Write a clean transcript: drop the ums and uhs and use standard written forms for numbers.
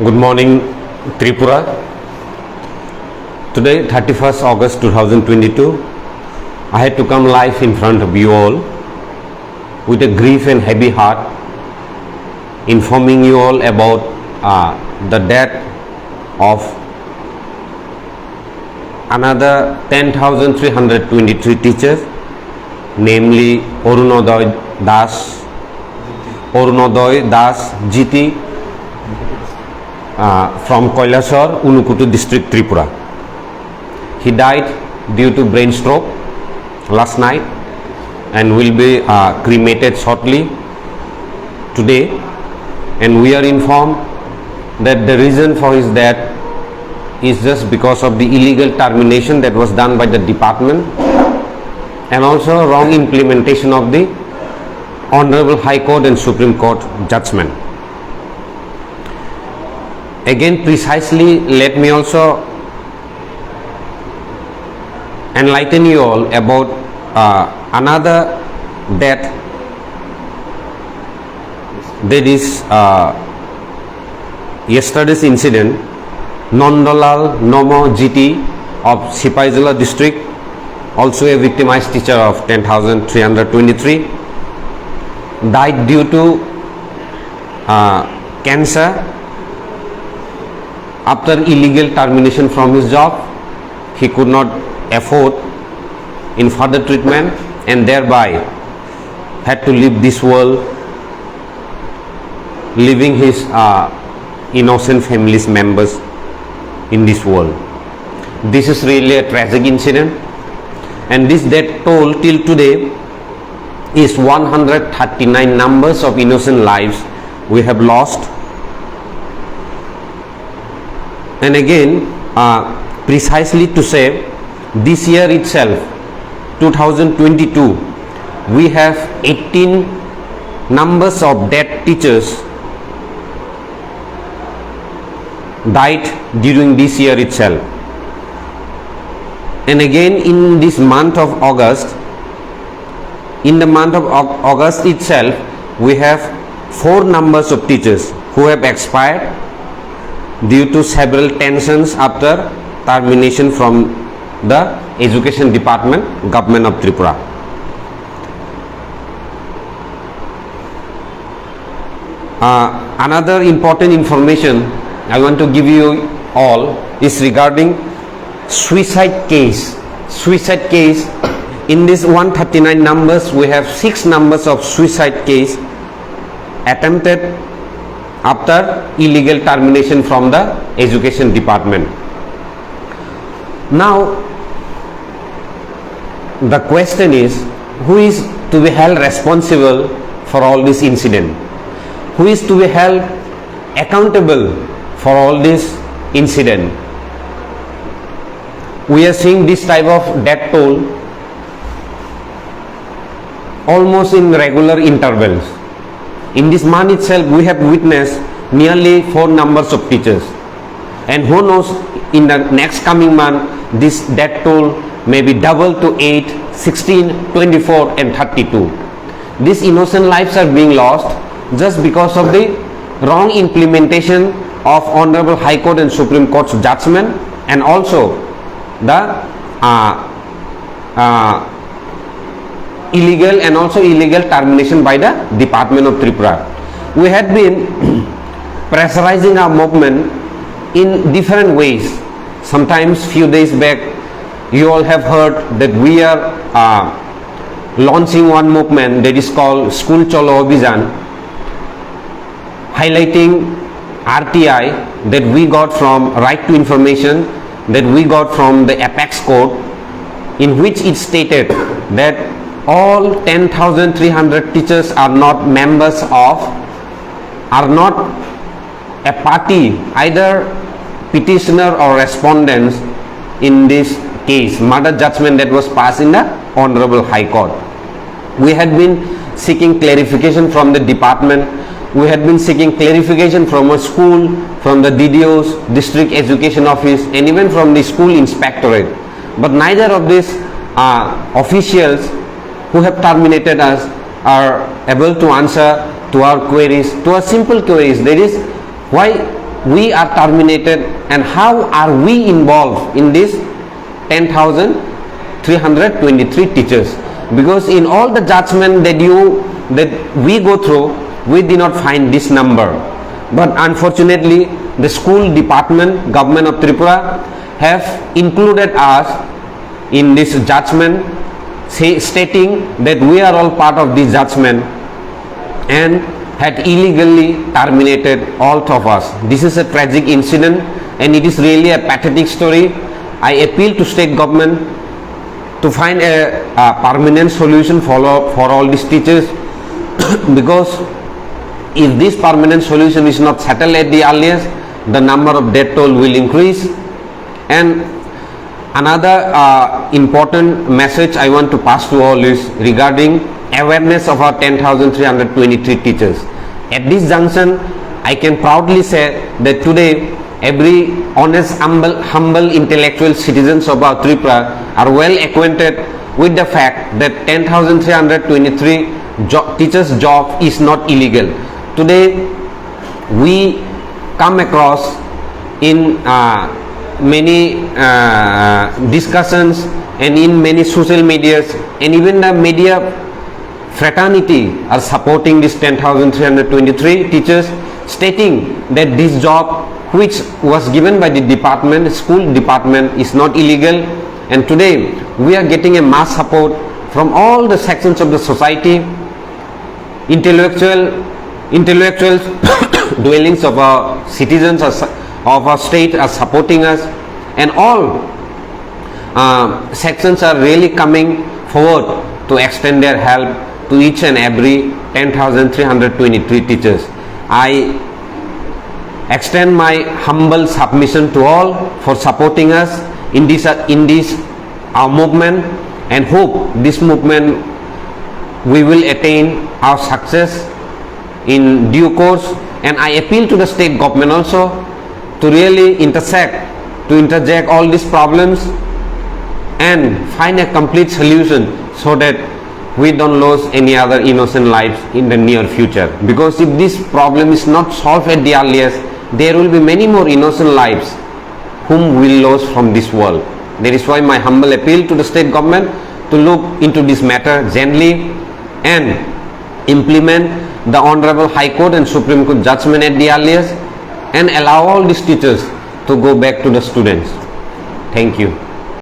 Good morning, Tripura. Today, 31st August 2022, I had to come live in front of you all with a grief and heavy heart, informing you all about the death of another 10,323 teachers, namely Arunodaya Das GT, from Koilasar, Unukutu district, Tripura. He died due to brain stroke last night and will be cremated shortly today, and we are informed that the reason for his death is just because of the illegal termination that was done by the department and also wrong implementation of the Honorable High Court and Supreme Court judgment. Again, precisely, let me also enlighten you all about another death, that is yesterday's incident. Nondalal Nomo GT of Sipaijala district, also a victimized teacher of 10,323, died due to cancer after illegal termination from his job. He could not afford in further treatment and thereby had to leave this world, leaving his innocent family's members in this world. This is really a tragic incident, and this death toll till today is 139 numbers of innocent lives we have lost. And again, precisely to say, this year itself, 2022, we have 18 numbers of dead teachers died during this year itself. And again, in this month of August, itself, we have 4 numbers of teachers who have expired due to several tensions after termination from the Education Department, Government of Tripura. Another important information I want to give you all is regarding suicide case. Suicide case, in this 139 numbers, we have 6 numbers of suicide case attempted after illegal termination from the Education Department. Now, the question is, who is to be held responsible for all this incident? Who is to be held accountable for all this incident? We are seeing this type of death toll almost in regular intervals. In this month itself, we have witnessed nearly 4 numbers of teachers, and who knows, in the next coming month, this death toll may be double to 8, 16, 24 and 32. These innocent lives are being lost just because of the wrong implementation of Honorable High Court and Supreme Court's judgment, and also the illegal termination by the Department of Tripura. We had been pressurizing our movement in different ways. Sometimes few days back, you all have heard that we are launching one movement that is called School Cholo Abhijan, highlighting RTI that we got from Right to Information, that we got from the Apex Court, in which it stated that all 10,300 teachers are not members of, are not a party, either petitioner or respondents in this case, murder judgment that was passed in the Honorable High Court. We had been seeking clarification from the department, we had been seeking clarification from a school, from the DDO's, District Education Office, and even from the school inspectorate. But neither of these officials who have terminated us are able to answer to our queries, to our simple queries, that is, why we are terminated and how are we involved in this 10,323 teachers? Because in all the judgment that we go through, we did not find this number, but unfortunately the school department, government of Tripura, have included us in this judgment, stating that we are all part of this judgment and had illegally terminated all of us. This is a tragic incident and it is really a pathetic story. I appeal to state government to find a permanent solution for all these teachers because if this permanent solution is not settled at the earliest, the number of death toll will increase. And another important message I want to pass to all is regarding awareness of our 10,323 teachers. At this junction, I can proudly say that today every honest, humble intellectual citizens of our Tripura are well acquainted with the fact that 10,323 teachers' job is not illegal. Today we come across in many discussions and in many social medias, and even the media fraternity are supporting this 10,323 teachers, stating that this job which was given by the department, school department, is not illegal. And today we are getting a mass support from all the sections of the society, intellectuals dwellings of our citizens of our state are supporting us, and all sections are really coming forward to extend their help to each and every 10,323 teachers. I extend my humble submission to all for supporting us in this movement, and hope this movement we will attain our success in due course. And I appeal to the state government also to really interject all these problems and find a complete solution so that we don't lose any other innocent lives in the near future. Because if this problem is not solved at the earliest, there will be many more innocent lives whom we will lose from this world. That is why my humble appeal to the state government to look into this matter gently and implement the Honorable High Court and Supreme Court judgment at the earliest, and allow all these teachers to go back to the students. Thank you.